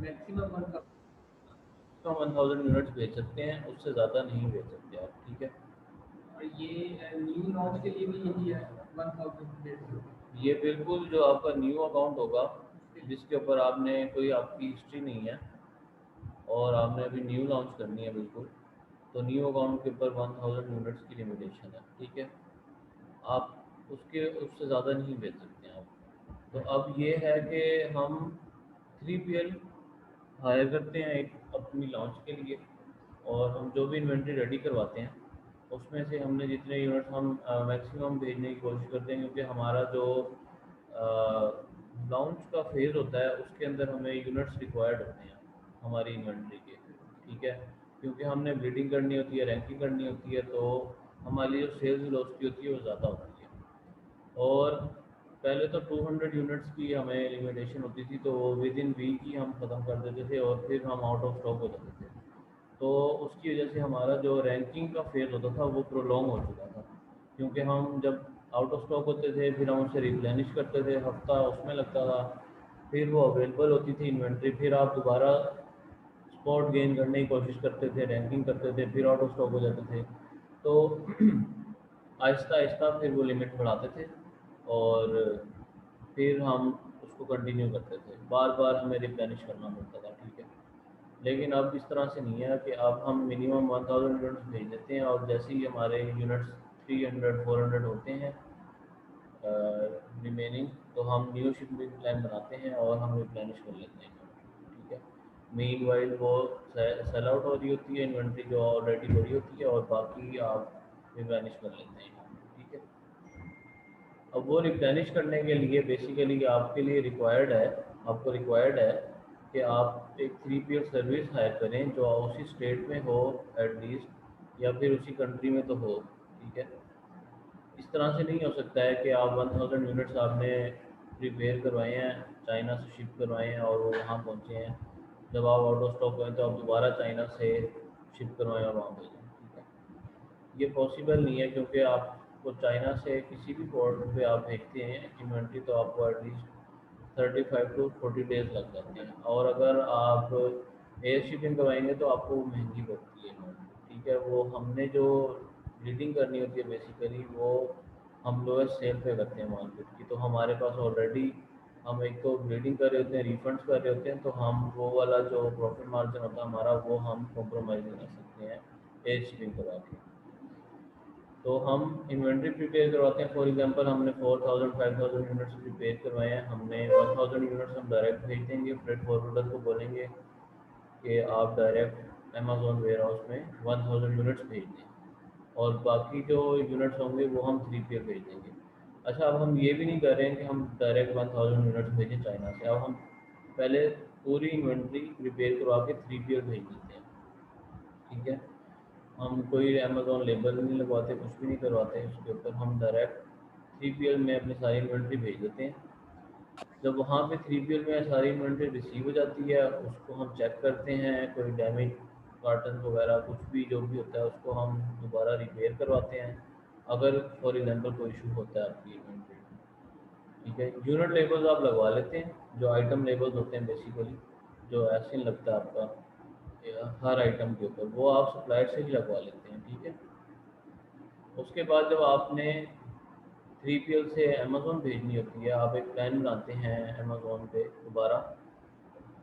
Maximum 1000। तो 1000 units भेज सकते हैं, उससे ज़्यादा नहीं भेज सकते आप, ठीक है। और ये न्यू लॉन्च के लिए भी यही है 1000 ये बिल्कुल जो आपका न्यू अकाउंट होगा उसके लिए। जिसके ऊपर आपने कोई आपकी हिस्ट्री नहीं है और आपने अभी न्यू लॉन्च करनी है बिल्कुल, तो न्यू अकाउंट के ऊपर 1000 यूनिट्स की लिमिटेशन है, ठीक है। आप उसके उससे ज़्यादा नहीं भेज सकते हैं आप। तो अब ये है कि हम 3PL हायर करते हैं एक अपनी लॉन्च के लिए, और हम जो भी इन्वेंट्री रेडी करवाते हैं उसमें से हमने जितने यूनिट्स हम मैक्सिमम भेजने की कोशिश करते हैं, क्योंकि हमारा जो लॉन्च का फेज़ होता है उसके अंदर हमें यूनिट्स रिक्वायर्ड होते हैं हमारी इन्वेंट्री के, ठीक है। क्योंकि हमने ब्लीडिंग करनी होती है, रैंकिंग करनी होती है, तो हमारी जो सेल्स वेलोसिटी होती है वो ज़्यादा होती है। और पहले तो 200 यूनिट्स की हमें लिमिटेशन होती थी, तो वो विद इन वीक ही हम ख़त्म कर देते थे और फिर हम आउट ऑफ स्टॉक हो जाते थे। तो उसकी वजह से हमारा जो रैंकिंग का फेज़ होता था वो प्रोलॉन्ग हो चुका था, क्योंकि हम जब आउट ऑफ स्टॉक होते थे फिर हम उसे रिप्लेनिश करते थे, हफ्ता उसमें लगता था, फिर वो अवेलेबल होती थी इन्वेंट्री, फिर आप दोबारा स्पॉट गेन करने की कोशिश करते थे, रैंकिंग करते थे, फिर आउट ऑफ स्टॉक हो जाते थे। तो आहिस्ता आहिस्ता फिर वो लिमिट बढ़ाते थे और फिर हम उसको कंटिन्यू करते थे, बार बार हमें रिप्लेनिश करना पड़ता था, ठीक है। लेकिन अब इस तरह से नहीं है कि अब हम मिनिमम 1000 यूनिट्स भेज देते हैं और जैसे ही हमारे यूनिट्स 300 400 होते हैं रिमेनिंग, तो हम न्यू शिपिंग प्लान बनाते हैं और हम रिप्लेनिश कर लेते हैं, ठीक है। मीन वाइल वो सेल आउट हो रही होती है इन्वेंट्री जो ऑलरेडी पड़ी होती है, और बाकी आप रिप्लेनिश कर लेते हैं, ठीक है। अब वो रिप्लेनिश करने के लिए बेसिकली आपके लिए रिक्वायर्ड है, आपको रिक्वायर्ड है कि आप एक 3PL सर्विस हायर करें जो उसी स्टेट में हो एटलीस्ट, या फिर उसी कंट्री में तो हो, ठीक है। इस तरह से नहीं हो सकता है कि आप 1000 यूनिट्स आपने प्रिपेयर करवाए हैं, चाइना से शिप करवाए हैं और वो वहाँ पहुँचे हैं, जब आप आउट ऑफ स्टॉक हुए तो आप दोबारा चाइना से शिप करवाएं और वहाँ भेजें, ठीक है। ये पॉसिबल नहीं है, क्योंकि आपको चाइना से किसी भी पोर्ट पे आप भेजते हैं इन्वेंट्री, तो आपको एटलीस्ट 35 to 40 डेज लग जाते हैं, और अगर आप एयर शिपिंग करवाएंगे तो आपको वो महंगी पड़ती है इन्वेंट्री, ठीक है। वो हमने जो ब्लीडिंग करनी होती है बेसिकली वो हम लोएस्ट सेल पे करते हैं मार्केट की, तो हमारे पास ऑलरेडी हम एक तो ब्लीडिंग कर रहे होते हैं, रिफंड्स कर रहे होते हैं, तो हम वो वाला जो प्रॉफिट मार्जिन होता है हमारा वो हम कॉम्प्रोमाइज़ नहीं कर सकते हैं एयर शिपिंग करवा के। तो हम इन्वेंट्री प्रिपेयर करवाते हैं, फॉर एग्जांपल हमने 4000 5000 यूनिट्स प्रिपेयर करवाए हैं, हमने 1000 यूनिट्स हम डायरेक्ट भेज देंगे, फ्रेट फॉरवर्डर को बोलेंगे कि आप डायरेक्ट अमेजोन वेयर हाउस में 1000 यूनिट्स भेज दें, और बाकी जो यूनिट्स होंगे वो हम 3PL भेज देंगे। अच्छा, अब हम ये भी नहीं कर रहे हैं कि हम डायरेक्ट 1000 यूनिट्स भेजें चाइना से, अब हम पहले पूरी इन्वेंट्री प्रिपेयर करवा के 3PL भेज देते हैं, ठीक है। हम कोई अमेज़ॉन लेबल नहीं लगवाते, कुछ भी नहीं करवाते उसके ऊपर, हम डायरेक्ट 3PL में अपनी सारी इन्वेंट्री भेज देते हैं। जब वहाँ पे 3PL में सारी इन्वेंट्री रिसीव हो जाती है उसको हम चेक करते हैं, कोई डैमेज कार्टन वगैरह कुछ भी जो भी होता है उसको हम दोबारा रिपेयर करवाते हैं, अगर फॉर एग्जांपल कोई इशू होता है आपकी इन्वेंट्री में, ठीक है। यूनिट लेबल्स आप लगवा लेते हैं, जो आइटम लेबल्स होते हैं बेसिकली, जो ऐसे लगता है आपका हर आइटम के ऊपर, वो आप सप्लायर से ही लगवा लेते हैं, ठीक है। उसके बाद जब आपने 3PL से अमेज़ोन भेजनी होती है, आप एक प्लान बनाते हैं अमेज़ोन पे दोबारा,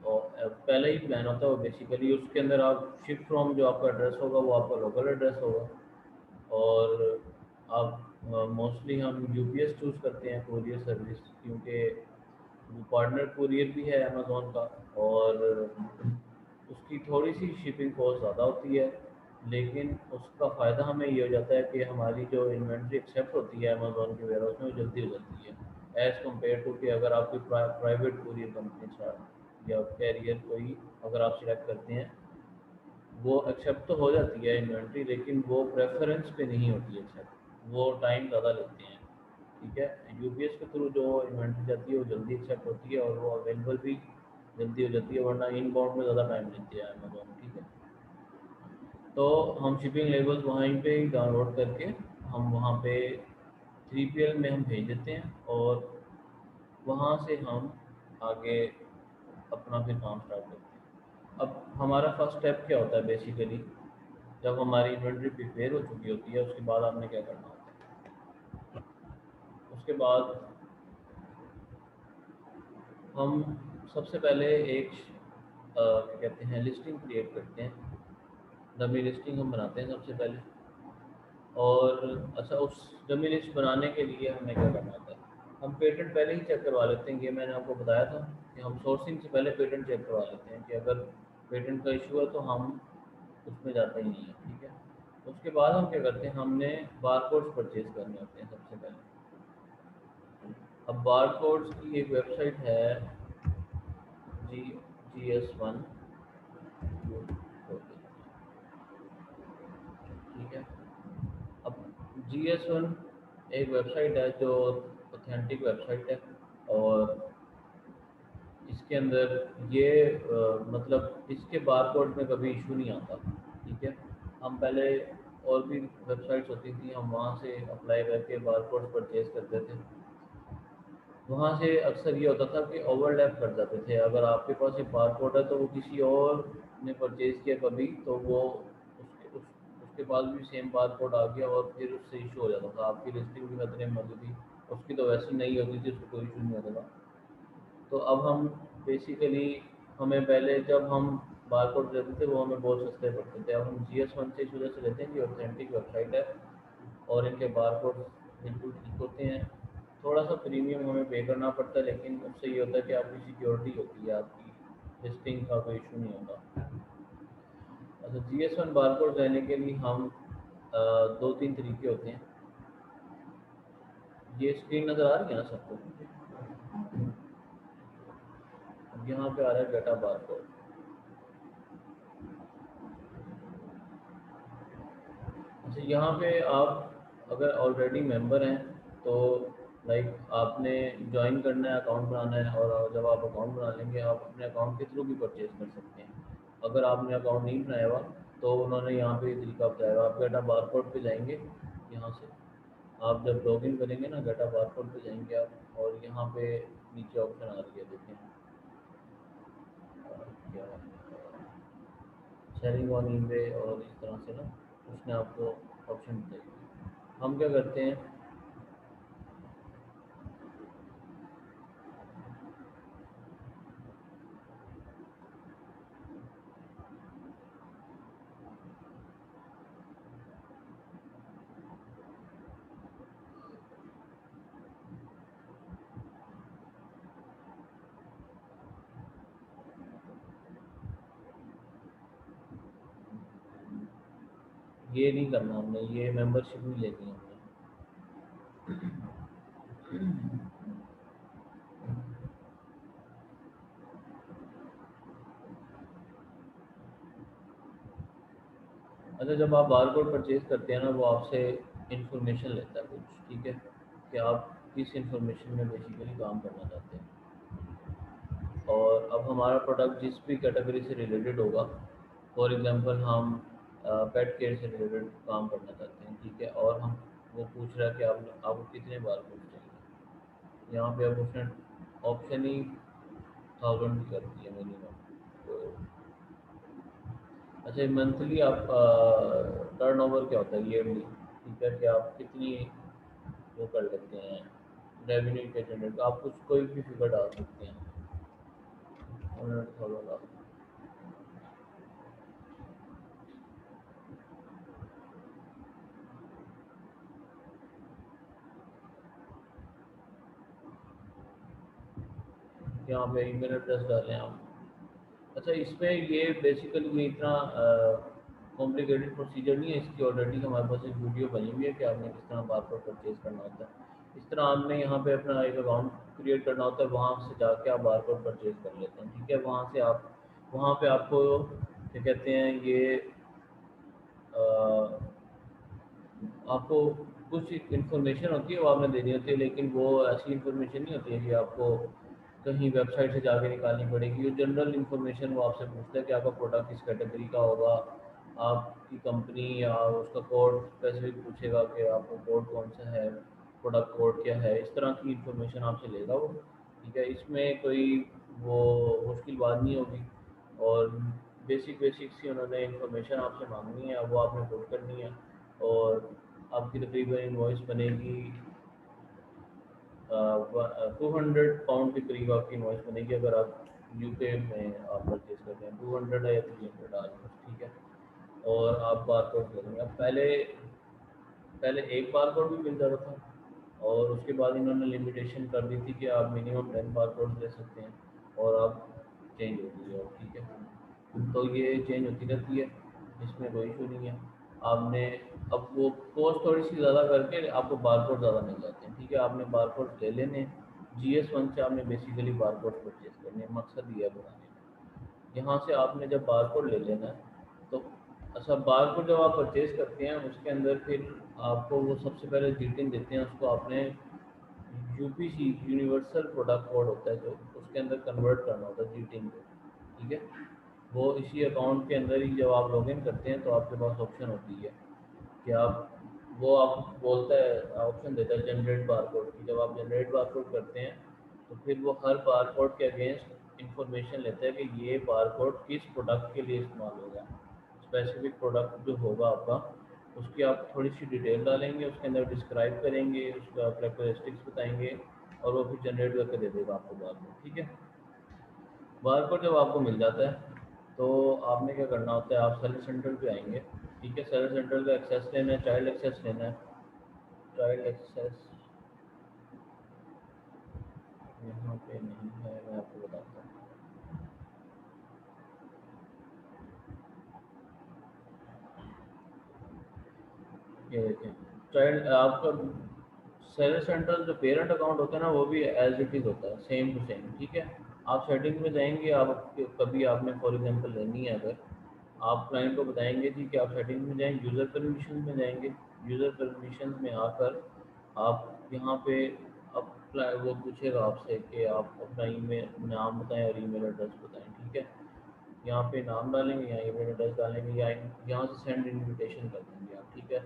और पहला ही प्लान होता है वो बेसिकली, उसके अंदर आप शिप फ्रॉम जो आपका एड्रेस होगा वो आपका लोकल एड्रेस होगा, और आप मोस्टली हम यूपीएस चूज़ करते हैं कुरियर सर्विस, क्योंकि वो पार्टनर कुरियर भी है अमेज़ोन का, और उसकी थोड़ी सी शिपिंग कॉस्ट ज़्यादा होती है, लेकिन उसका फ़ायदा हमें ये हो जाता है कि हमारी जो इन्वेंट्री एक्सेप्ट होती है अमेज़ोन के वेयर हाउस में वो जल्दी हो जाती है एज़ कम्पेयर टू कि अगर आप कोई प्राइवेट कुरियर कंपनी या कैरियर कोई अगर आप सिलेक्ट करते हैं, वो एक्सेप्ट तो हो जाती है इन्वेंट्री, लेकिन वो प्रेफरेंस पे नहीं होती है एक्सेप्ट, वो टाइम ज़्यादा लेते हैं, ठीक है। यूपीएस के थ्रू जो इन्वेंट्री जाती है वो जल्दी एक्सेप्ट होती है और वो अवेलेबल भी जल्दी हो जाती है, वरना इन बाउंड में ज़्यादा टाइम लेती है अमेज़ोन, ठीक है। तो हम शिपिंग लेबल्स वहीं पे ही डाउनलोड करके हम वहाँ पे 3PL में हम भेज देते हैं, और वहाँ से हम आगे अपना फिर काम स्टार्ट करते हैं। अब हमारा फर्स्ट स्टेप क्या होता है बेसिकली, जब हमारी इन्वेंट्री प्रिपेयर हो चुकी होती है उसके बाद आपने क्या करना होता है। उसके बाद हम सबसे पहले एक क्या कहते हैं लिस्टिंग क्रिएट करते हैं, डमी लिस्टिंग हम बनाते हैं सबसे पहले। और अच्छा, उस डमी लिस्ट बनाने के लिए हमें क्या करना होता है, हम पेटेंट पहले ही चेक करवा लेते हैं। ये मैंने आपको बताया था कि हम सोर्सिंग से पहले पेटेंट चेक करवा लेते हैं कि अगर पेटेंट का इशू है तो हम उसमें जाते ही नहीं है, ठीक है। उसके बाद हम क्या करते हैं, हमने बारकोड्स परचेज करने होते हैं सबसे पहले। अब बारकोड्स की एक वेबसाइट है, जी GS1, ठीक है। अब GS1 एक वेबसाइट है जो ऑथेंटिक वेबसाइट है, और इसके अंदर ये मतलब इसके बारकोड में कभी इशू नहीं आता, ठीक है। हम पहले और भी वेबसाइट्स होती थी, हम वहाँ से अप्लाई करके बारकोड परचेज करते थे। वहाँ से अक्सर ये होता था कि ओवरलैप कर जाते थे। अगर आपके पास ये बारकोड है तो वो किसी और ने परचेज किया कभी, तो वो उसके पास भी सेम बारकोड आ गया और फिर उससे इशू हो जाता था, आपकी लिस्टिंग भी खतरे में होती थी। उसकी तो वैसे नहीं होती थी, उसको कोई इशू नहीं होता था। तो अब हम बेसिकली, हमें पहले जब हम बारकोड लेते थे वो हमें बहुत सस्ते पड़ते थे। अब हम GS1 से इस वजह से लेते हैं कि ऑथेंटिक वेबसाइट है और इनके बारकोड बिल्कुल ठीक होते हैं। थोड़ा सा प्रीमियम हमें पे करना पड़ता है, लेकिन उससे ये होता है कि आपकी सिक्योरिटी होती है, आपकी लिस्टिंग का कोई इशू नहीं होता। अच्छा, GS1 बारकोड लेने के लिए हम दो तीन तरीके होते हैं। ये स्क्रीन नज़र आ रही है ना सबको, अब यहाँ पे आ रहा है डाटा बारकोड। अच्छा, यहाँ पे आप अगर ऑलरेडी मेंबर हैं तो लाइक आपने ज्वाइन करना है, अकाउंट बनाना है, और जब आप अकाउंट बना लेंगे आप अपने अकाउंट के थ्रू भी परचेज कर सकते हैं। अगर आपने अकाउंट नहीं बनाया हुआ तो उन्होंने यहाँ पे ये तरीका बताया हुआ, आप डाटा बारकोड पे जाएंगे। यहाँ से आप जब लॉगिन करेंगे ना, डाटा बारकोड पे जाएंगे आप, और यहाँ पे नीचे ऑप्शन आ रही है, देखें क्या शेयरिंग ऑन ईबे, और इस तरह से ना उसने आपको ऑप्शन बताई। हम क्या करते हैं, ये नहीं करना हमने, ये मेंबरशिप नहीं लेनी हमने। अच्छा, जब आप बारकोड परचेज करते हैं ना, वो आपसे इंफॉर्मेशन लेता है कुछ, ठीक है, कि आप किस इंफॉर्मेशन में बेसिकली काम करना चाहते हैं। और अब हमारा प्रोडक्ट जिस भी कैटेगरी से रिलेटेड होगा, फॉर एग्जांपल हम पेट केयर से रिलेटेड काम करना चाहते हैं, ठीक है, और हम वो पूछ रहा है कि आपको कितने बारकोड चाहिए। यहाँ पे अब उसने ऑप्शन ही 1000 की कर दी है मिनिमम। तो अच्छा, मंथली आप टर्नओवर क्या होता है, ईयरली, ठीक है, कि आप कितनी वो कर लेते हैं रेवेन्यू के जनरेट, आप कुछ कोई भी फिगर डाल सकते हैं, 100,000 डाल। यहाँ पे ईमेल एड्रेस डालें आप। अच्छा, इसमें ये बेसिकली ये इतना कॉम्प्लिकेटेड प्रोसीजर नहीं है, इसकी ऑलरेडी हमारे पास एक वीडियो बनी हुई है कि आपने किस तरह बारकोड परचेज करना होता है। इस तरह आपने यहाँ पे अपना एक अकाउंट क्रिएट करना होता है, वहाँ से जाके आप बारकोड परचेज कर लेते हैं, ठीक है। वहाँ से आप, वहाँ पे आपको क्या कहते हैं ये आपको कुछ इन्फॉर्मेशन होती है वो आपने देनी होती है, लेकिन वो ऐसी इन्फॉर्मेशन नहीं होती है कि आपको कहीं वेबसाइट से जाके निकालनी पड़ेगी। ये जनरल इन्फॉर्मेशन वो आपसे पूछता है कि आपका प्रोडक्ट किस कैटेगरी का होगा, आपकी कंपनी या उसका कोड स्पेसिफिक पूछेगा कि आपका कोड कौन सा है, प्रोडक्ट कोड क्या है, इस तरह की इन्फॉर्मेशन आपसे लेगा वो, ठीक है। इसमें कोई वो मुश्किल बात नहीं होगी। और बेसिक सी उन्होंने इन्फॉर्मेशन आपसे मांगनी है, वो आपने पुट करनी है। और आपकी तकरीबन इन्वॉइस बनेगी 200 पाउंड के करीब आपकी इन्वॉइस बनेगी अगर आप यूके में आप परचेज करते हैं। 200 है या 300 आज, ठीक है। और आप बार कोड करेंगे। अब पहले एक बार कोड भी मिल जाता था और उसके बाद इन्होंने लिमिटेशन कर दी थी कि आप मिनिमम 10 बार कोड ले सकते हैं और आप चेंज होती है, ठीक है। तो ये चेंज होती रहती है, इसमें कोई इशू नहीं है। आपने अब वो कॉस्ट थोड़ी सी ज़्यादा करके आपको बार कोड ज़्यादा मिल जाते हैं, ठीक है। आपने बार कोड ले लेने, GS1 से आपने बेसिकली बार कोड परचेज करने, मकसद ये है बनाने का। यहाँ से आपने जब बार कोड ले लेना है तो अच्छा, बार कोड जब आप परचेज करते हैं उसके अंदर फिर आपको वो सबसे पहले GTIN देते हैं, उसको आपने UPC यूनिवर्सल प्रोडक्ट कोड होता है जो उसके अंदर कन्वर्ट करना होता है GTIN को, ठीक है। वो इसी अकाउंट के अंदर ही जब आप लॉगिन करते हैं तो आपके पास ऑप्शन होती है कि आप बोलता है, ऑप्शन देता है जनरेट बारकोड की। जब आप जनरेट बारकोड करते हैं तो फिर वो हर बारकोड के अगेंस्ट इंफॉर्मेशन लेता है कि ये बारकोड किस प्रोडक्ट के लिए इस्तेमाल होगा। स्पेसिफिक प्रोडक्ट जो होगा आपका, उसकी आप थोड़ी सी डिटेल डालेंगे, उसके अंदर डिस्क्राइब करेंगे, उसका कैरेक्टरिस्टिक्स बताएंगे और वो फिर जनरेट करके दे देगा आपको बारकोड, ठीक है। बारकोड जब आपको मिल जाता है तो आपने क्या करना होता है, आप सर्विस सेंटर पे आएंगे, ठीक है। सर्विस सेंटर का एक्सेस लेना है, चाइल्ड एक्सेस लेना है। चाइल्ड एक्सेस यहाँ पे नहीं है, मैं आपको बताता हूँ। ये देखें, चाइल्ड आपका सर्विस सेंटर जो पेरेंट अकाउंट होता है ना, वो भी एज इट इज़ होता है, सेम टू सेम, ठीक है। आप सेटिंग में जाएंगे, आप कभी आपने फॉर एग्जांपल लेनी है, अगर आप क्लाइंट को बताएंगे जी कि आप सेटिंग में जाएंगे, यूज़र परमिशन में जाएंगे। यूज़र परमिशन में आकर आप यहाँ पे अब वो पूछेगा आपसे कि आप अपना ईमेल नाम बताएं और ईमेल एड्रेस बताएं, ठीक है। यहाँ पे नाम डालेंगे या ईमेल एड्रेस डालेंगे या यहाँ से सेंड इन्विटेशन कर देंगे आप, ठीक है।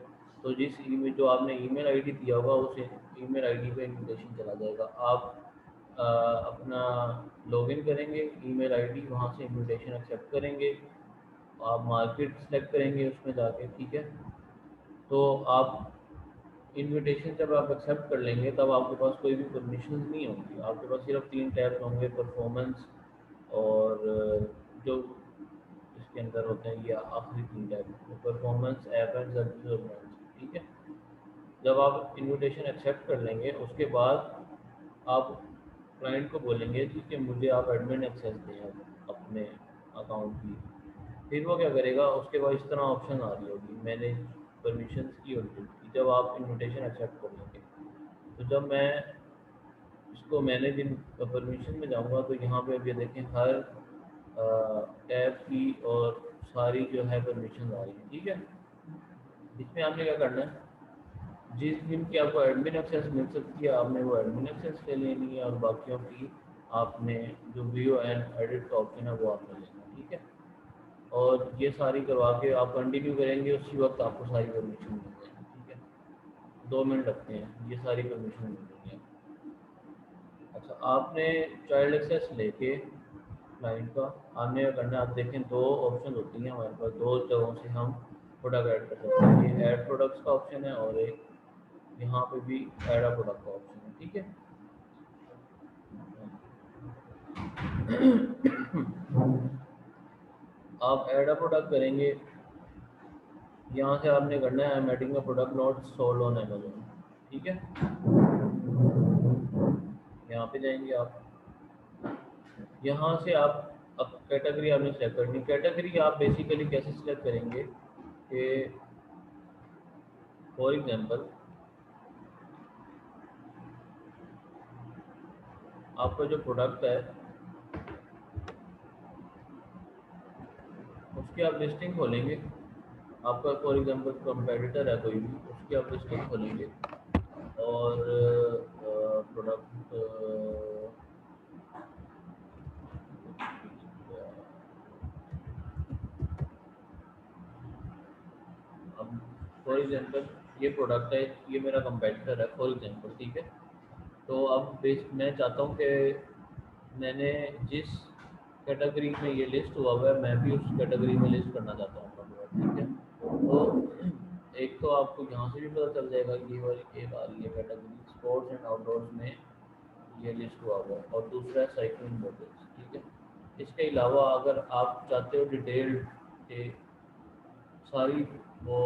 तो जिस ईमेल जो आपने ईमेल आईडी दिया होगा उस ईमेल आईडी पे इन्विटेशन चला जाएगा। आप अपना लॉगिन करेंगे, ईमेल आईडी, वहाँ से इन्विटेशन एक्सेप्ट करेंगे, आप मार्केट सेलेक्ट करेंगे उसमें जाके, ठीक है। तो आप इनविटेशन जब आप एक्सेप्ट कर लेंगे तब आपके पास कोई भी परमिशन नहीं होंगी, आपके पास सिर्फ 3 टैब्स होंगे, परफॉर्मेंस और जो इसके अंदर होते हैं ये आखिरी 3 tab, performance, app and service और ब्रांड्स, ठीक है। जब आप इनविटेशन एक्सेप्ट कर लेंगे उसके बाद आप क्लाइंट को बोलेंगे जी कि मुझे आप एडमिन एक्सेस दें अपने अकाउंट की। फिर वो क्या करेगा, उसके बाद इस तरह ऑप्शन आ रही होगी मैनेज परमिशंस की और गिल्ड की, जब आप इनविटेशन एक्सेप्ट कर लेंगे। तो जब मैं इसको मैनेज इन परमिशन में जाऊंगा तो यहाँ पे अब ये देखें हर टैब की और सारी जो है परमिशन आ रही है, ठीक है। इसमें आपने क्या करना है, जिस दिन की आपको एडमिन एक्सेस मिल सकती है आपने वो एडमिन एक्सेस ले लेनी है और बाकियों की आपने जो व्यू एंड एडिट का ऑप्शन है वो आपने लेना है, ठीक है। और ये सारी करवा के आप कंटिन्यू करेंगे, उसी वक्त आपको सारी परमिशन मिल जाएगी, ठीक है। 2 मिनट लगते हैं, ये सारी परमिशन मिल जाएगी। अच्छा, आपने चाइल्ड एक्सेस लेके क्लाइंट का आपने क्या करना है, आप देखें 2 ऑप्शन होती हैं हमारे पास, 2 जगहों से हम प्रोडक्ट ऐड कर सकते हैं। ये ऐड प्रोडक्ट्स का ऑप्शन है और एक यहाँ पे भी ऐड अ प्रोडक्ट का ऑप्शन है, ठीक है। आप ऐड अ प्रोडक्ट करेंगे, यहाँ से आपने करना है I am adding a product not sold on Amazon, ठीक है। यहाँ पे जाएंगे आप, यहाँ से आप अब कैटेगरी आपने सेलेक्ट करनी। कैटेगरी आप बेसिकली कैसे सिलेक्ट करेंगे कि फॉर एग्जांपल आपका जो प्रोडक्ट है उसकी आप लिस्टिंग खोलेंगे। आपका फॉर एग्जांपल कंपेटिटर है कोई भी, उसकी आप लिस्टिंग खोलेंगे और प्रोडक्ट अब फॉर एग्जांपल ये प्रोडक्ट है, ये मेरा कंपेटिटर है फॉर एग्जांपल, ठीक है। तो अब मैं चाहता हूँ कि मैंने जिस कैटेगरी में ये लिस्ट हुआ है, मैं भी उस कैटेगरी में लिस्ट करना चाहता हूँ अपना प्रोडक्ट, ठीक है। तो एक तो आपको यहाँ से भी पता चल जाएगा कि ये वाली एक आ रही है कैटेगरी स्पोर्ट्स एंड आउटडोर्स में, ये लिस्ट हुआ हुआ है, और दूसरा है साइक्लिंग मॉडल्स, ठीक है। इसके अलावा अगर आप चाहते हो डिटेल के सारी वो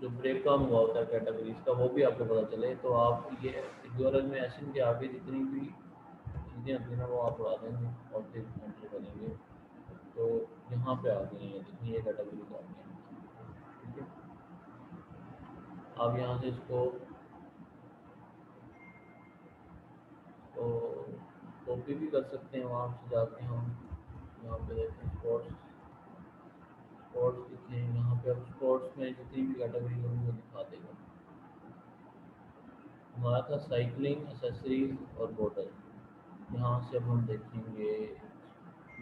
जो ब्रेक डाउन हुआ होता है कैटेगरीज का वो भी आपको पता चले, तो आप ये यूआरएल में एसिन के आगे जितनी भी चीज़ें होती हैं ना वो आप उड़ा देंगे और फिर एंटर करेंगे, तो यहाँ पे आ गई है जितनी ये कैटेगरीज आ गई हैं, ठीक है। आप यहाँ से इसको तो कॉपी भी कर सकते हैं, वहाँ से जाके हम यहाँ पे देखते हैं स्पोर्ट्स, स्पोर्ट्स लिखे हैं यहाँ पे, अब स्पोर्ट्स में जितनी भी कैटेगरी होगी वो दिखा देगा। हमारा था साइकिलिंग एसेसरीज और बॉटल, यहाँ से अब हम देखेंगे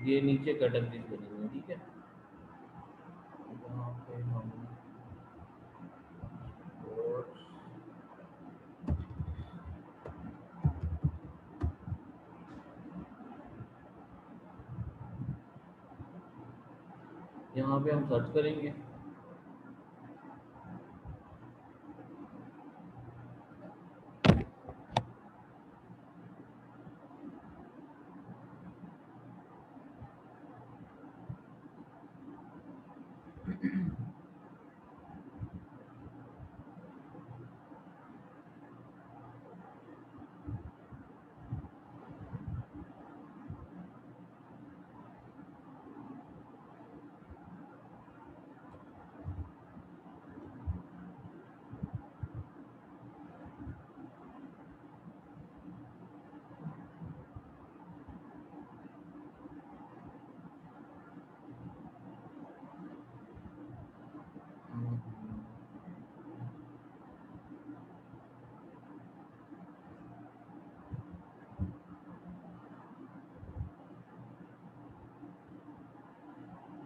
ये नीचे कैटेगरीज बनी हुई है, ठीक है। यहाँ पे हम स्पोर्ट्स, यहाँ पे हम सर्च करेंगे,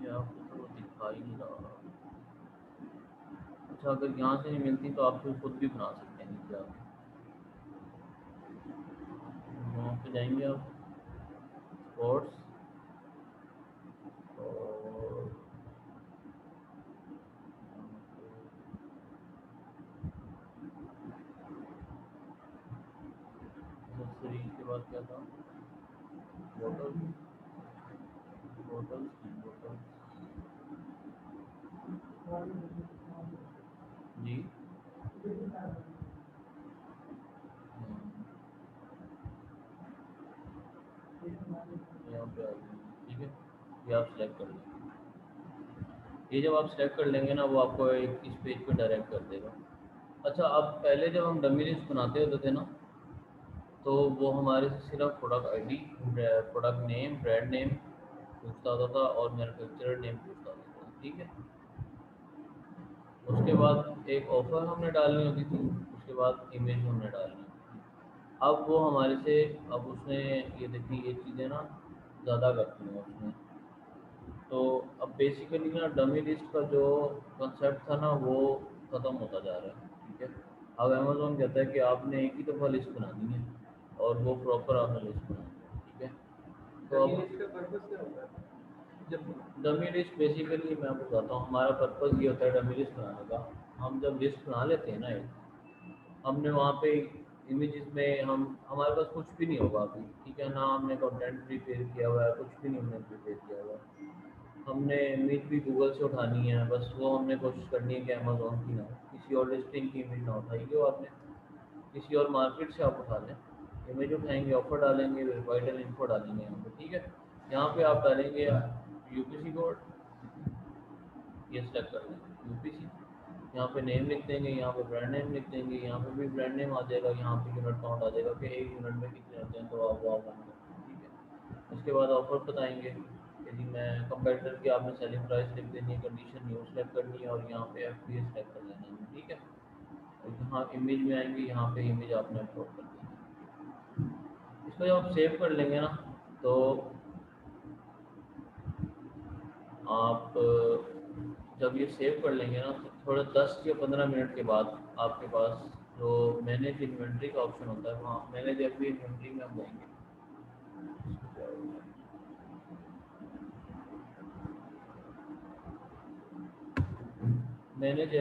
ये आपको तो दिखा ही नहीं रहा। अच्छा अगर यहाँ से नहीं मिलती तो आप फिर खुद भी बना सकते हैं नीचे आके, वहाँ पे जाएंगे आप स्पोर्ट्स और सीरीज के बाद क्या था, बॉटल, बॉटल, बॉटल जी, यहाँ पे आ गई, ठीक है। ये आप सेलेक्ट कर लेंगे, ये जब आप सेलेक्ट कर लेंगे ना वो आपको एक इस पेज पे डायरेक्ट कर देगा। अच्छा अब पहले जब हम डमी लिस्ट बनाते होते थे ना तो वो हमारे से सिर्फ product ID, product name, brand name पूछता होता था और मैन्युफैक्चरर नेम पूछता होता था, ठीक है। उसके बाद एक ऑफ़र हमने डालनी होती थी, उसके बाद इमेज हमने डालनी होती थी। अब वो हमारे से अब उसने ये देखिए ये चीज़ें ना ज़्यादा करती हैं उसमें, तो अब बेसिकली ना डमी लिस्ट का जो कंसेप्ट था ना वो ख़त्म होता जा रहा है, ठीक है। अब अमेज़ोन कहता है कि आपने एक ही दफ़ा लिस्ट बनानी है और वो प्रॉपर आपने लिस्ट बनानी है, ठीक है। तो डमी अब लिस्ट का पर्पस क्या होता है? जब डमी लिस्ट बेसिकली मैं आपको बताता हूँ, हमारा पर्पज़ ये होता है डमी लिस्ट बनाने का। हम जब लिस्ट बना लेते हैं ना एक, हमने वहाँ पे इमेजेस में हम हमारे पास कुछ भी नहीं होगा अभी, ठीक है ना, हमने कंटेंट प्रिपेयर किया हुआ है, कुछ भी नहीं हमने प्रिपेयर किया हुआ है। हमने इमेज भी गूगल से उठानी है, बस वो हमने कोशिश करनी है कि अमेज़ोन की ना हो, किसी और लिस्टिंग की इमेज ना उठाइए और आपने किसी और मार्केट से आप उठा लें, इमेज उठाएंगे, ऑफर डालेंगे, वाइटल इन्फो डालेंगे यहाँ पे, ठीक है। यहाँ पे आप डालेंगे यूपीसी कोड, ये सेलेक्ट कर लेंगे यूपीसी, यहाँ पे नेम लिख देंगे, यहाँ पे ब्रांड नेम लिख देंगे, यहाँ पे भी ब्रांड नेम आ जाएगा, यहाँ पे यूनिट काउंट आ जाएगा कि एक यूनिट में कितने होते हैं, तो आप वो रन करें, ठीक है। उसके बाद ऑफर बताएंगे, यदि मैं कंपेटिटर की आपने सेलिंग प्राइस लिख देनी है, कंडीशन न्यू सेलेक्ट करनी है और यहाँ पे एफपीएस सेलेक्ट कर लेना है, ठीक है। और यहाँ इमेज में आएंगे, यहाँ पे इमेज आपने अपलोड कर देनी है। इसको जब आप सेव कर लेंगे ना तो आप जब ये सेव कर लेंगे ना तो थोड़ा 10 या 15 मिनट के बाद आपके पास जो मैनेज इन्वेंट्री का ऑप्शन होता है, वहाँ मैनेज एवरी इन्वेंट्री में हम जाएंगे। मैनेज